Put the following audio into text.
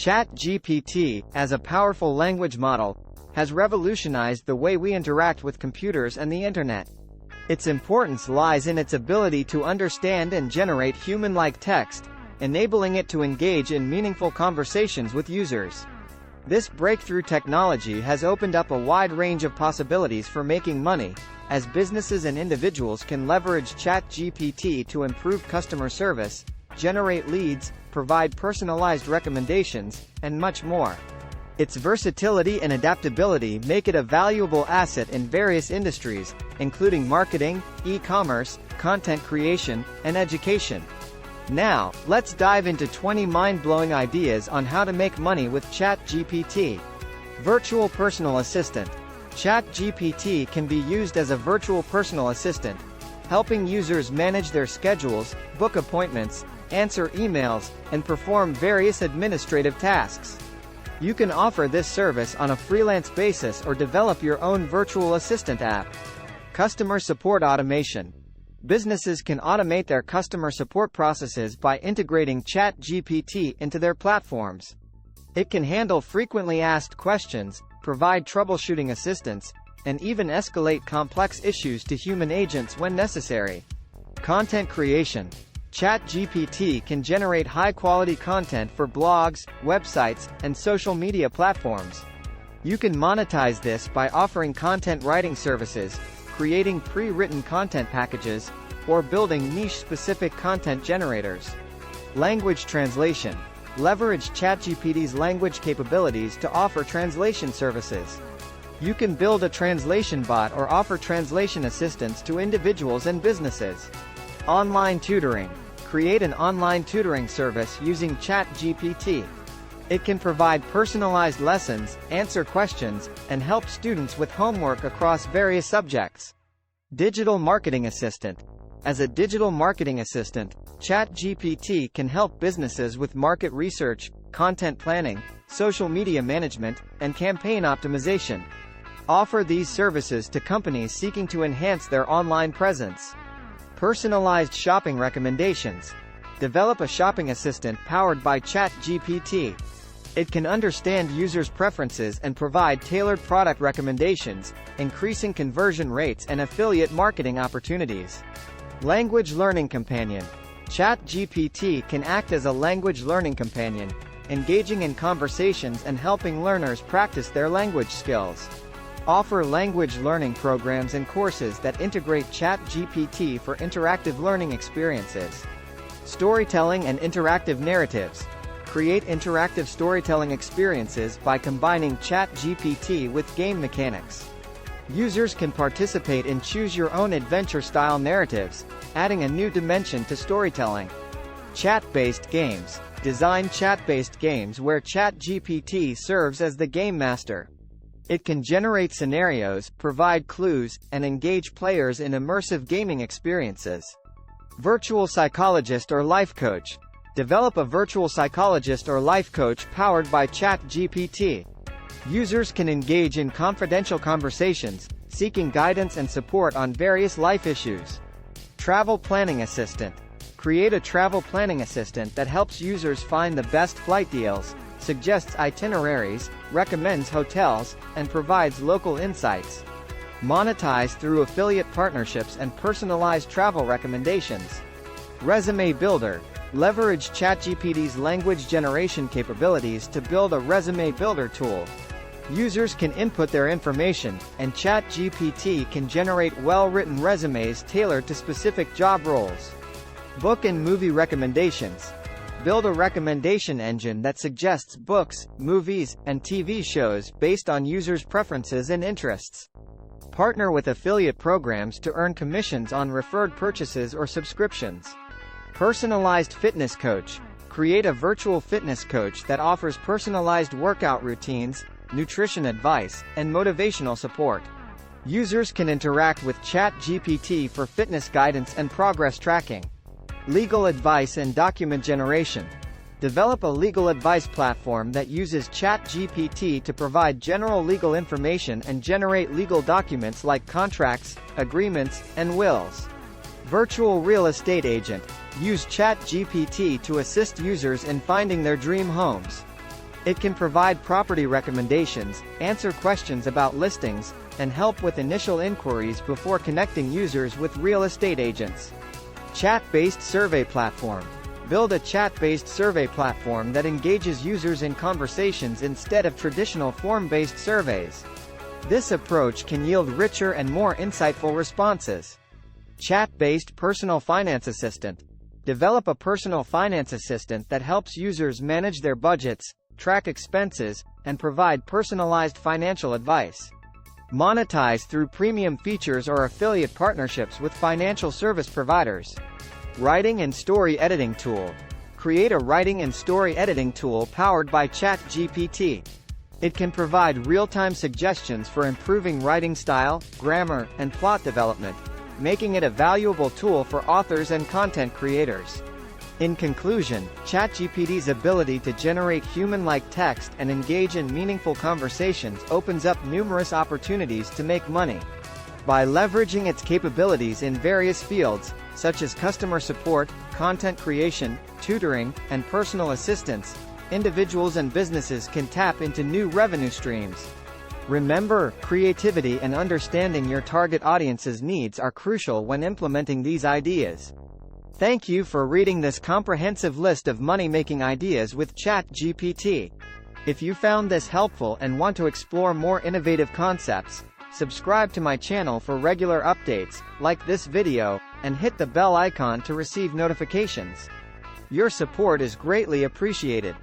ChatGPT, as a powerful language model, has revolutionized the way we interact with computers and the internet. Its importance lies in its ability to understand and generate human-like text, enabling it to engage in meaningful conversations with users. This breakthrough technology has opened up a wide range of possibilities for making money, as businesses and individuals can leverage ChatGPT to improve customer service, generate leads, provide personalized recommendations, and much more. Its versatility and adaptability make it a valuable asset in various industries, including marketing, e-commerce, content creation, and education. Now, let's dive into 20 mind-blowing ideas on how to make money with ChatGPT. Virtual Personal Assistant. ChatGPT can be used as a virtual personal assistant, helping users manage their schedules, book appointments, answer emails, and perform various administrative tasks. You can offer this service on a freelance basis or develop your own virtual assistant app. Customer Support Automation. Businesses can automate their customer support processes by integrating ChatGPT into their platforms. It can handle frequently asked questions, provide troubleshooting assistance, and even escalate complex issues to human agents when necessary. Content creation. ChatGPT can generate high-quality content for blogs, websites, and social media platforms. You can monetize this by offering content writing services, creating pre-written content packages, or building niche-specific content generators. Language translation. Leverage ChatGPT's language capabilities to offer translation services. You can build a translation bot or offer translation assistance to individuals and businesses. Online tutoring. Create an online tutoring service using ChatGPT. It can provide personalized lessons, answer questions, and help students with homework across various subjects. Digital Marketing Assistant. As a digital marketing assistant, ChatGPT can help businesses with market research, content planning, social media management, and campaign optimization. Offer these services to companies seeking to enhance their online presence. Personalized shopping recommendations. Develop a shopping assistant powered by ChatGPT. It can understand users' preferences and provide tailored product recommendations, increasing conversion rates and affiliate marketing opportunities. Language Learning Companion. ChatGPT can act as a language learning companion, engaging in conversations and helping learners practice their language skills. Offer language learning programs and courses that integrate ChatGPT for interactive learning experiences. Storytelling and interactive narratives. Create interactive storytelling experiences by combining ChatGPT with game mechanics. Users can participate in choose-your-own adventure-style narratives, adding a new dimension to storytelling. Chat-based games. Design chat-based games where ChatGPT serves as the game master. It can generate scenarios, provide clues, and engage players in immersive gaming experiences. Virtual Psychologist or Life Coach. Develop a virtual psychologist or life coach powered by ChatGPT. Users can engage in confidential conversations, seeking guidance and support on various life issues. Travel Planning Assistant. Create a travel planning assistant that helps users find the best flight deals, suggests itineraries, recommends hotels, and provides local insights. Monetize through affiliate partnerships and personalized travel recommendations. Resume Builder. Leverage ChatGPT's language generation capabilities to build a resume builder tool. Users can input their information, and ChatGPT can generate well-written resumes tailored to specific job roles. Book and movie recommendations. Build a recommendation engine that suggests books, movies, and TV shows based on users' preferences and interests. Partner with affiliate programs to earn commissions on referred purchases or subscriptions. Personalized Fitness Coach. Create a virtual fitness coach that offers personalized workout routines, nutrition advice, and motivational support. Users can interact with ChatGPT for fitness guidance and progress tracking. Legal advice and document generation. Develop a legal advice platform that uses ChatGPT to provide general legal information and generate legal documents like contracts, agreements, and wills. Virtual Real Estate Agent. Use ChatGPT to assist users in finding their dream homes. It can provide property recommendations, answer questions about listings, and help with initial inquiries before connecting users with real estate agents. Chat-based survey platform. Build a chat-based survey platform that engages users in conversations instead of traditional form-based surveys. This approach can yield richer and more insightful responses. Chat-based personal finance assistant. Develop a personal finance assistant that helps users manage their budgets, track expenses, and provide personalized financial advice. Monetize through premium features or affiliate partnerships with financial service providers. Writing and story editing tool. Create a writing and story editing tool powered by ChatGPT. It can provide real-time suggestions for improving writing style, grammar, and plot development, making it a valuable tool for authors and content creators. In conclusion, ChatGPT's ability to generate human-like text and engage in meaningful conversations opens up numerous opportunities to make money. By leveraging its capabilities in various fields, such as customer support, content creation, tutoring, and personal assistance, individuals and businesses can tap into new revenue streams. Remember, creativity and understanding your target audience's needs are crucial when implementing these ideas. Thank you for reading this comprehensive list of money-making ideas with ChatGPT. If you found this helpful and want to explore more innovative concepts, subscribe to my channel for regular updates, like this video, and hit the bell icon to receive notifications. Your support is greatly appreciated.